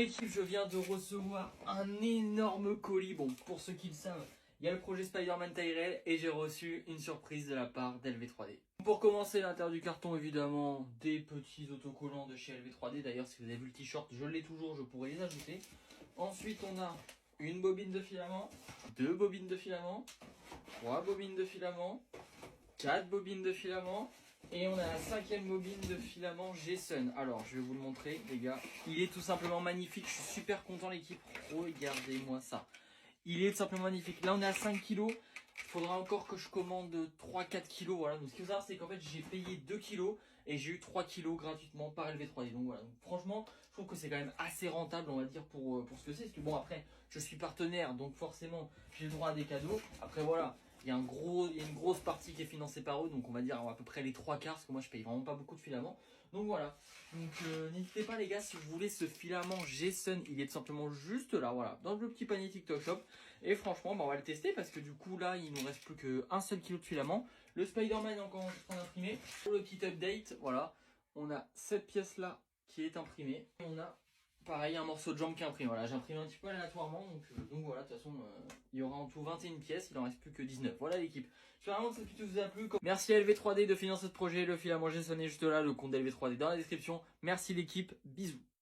l'équipe, je viens de recevoir un énorme colis. Bon, pour ceux qui le savent, il y a le projet Spider-Man Tyrell et j'ai reçu une surprise de la part d'LV3D. Pour commencer, l'intérieur du carton, évidemment, des petits autocollants de chez LV3D. D'ailleurs, si vous avez vu le t-shirt, je l'ai toujours, je pourrais les ajouter. Ensuite, on a une bobine de filament, 2 bobines de filament, 3 bobines de filament, 4 bobines de filament. Et on a la 5e bobine de filament G-Sun. Alors, je vais vous le montrer, les gars. Il est tout simplement magnifique. Je suis super content, l'équipe. Regardez-moi ça. Il est tout simplement magnifique. Là, on est à 5 kg. Il faudra encore que je commande 3-4 kg. Voilà. Donc, ce qu'il faut savoir, c'est qu'en fait, j'ai payé 2 kg et j'ai eu 3 kg gratuitement par LV3D. Donc, voilà. Donc, franchement, je trouve que c'est quand même assez rentable, on va dire, pour ce que c'est. Parce que, bon, après, je suis partenaire. Donc, forcément, j'ai le droit à des cadeaux. Après, voilà. Il y a une grosse partie qui est financée par eux, donc on va dire à peu près les 3 quarts, parce que moi je paye vraiment pas beaucoup de filaments. Donc voilà, donc n'hésitez pas les gars, si vous voulez ce filament G-Sun, il est tout simplement juste là, voilà, dans le petit panier TikTok Shop. Et franchement, bah, on va le tester, parce que du coup là, il nous reste plus qu'un seul kilo de filament. Le Spider-Man est encore en train d'imprimer. Pour le petit update, voilà, on a cette pièce là qui est imprimée. Et on a pareil, un morceau de jambe qui est imprimé. Voilà, j'ai imprimé un petit peu aléatoirement. Donc voilà, de toute façon, il y aura en tout 21 pièces. Il en reste plus que 19. Voilà l'équipe. J'espère vraiment que cette vidéo vous a plu. Merci à LV3D de financer ce projet. Le filament G-Sun est juste là. Le compte LV3D dans la description. Merci l'équipe. Bisous.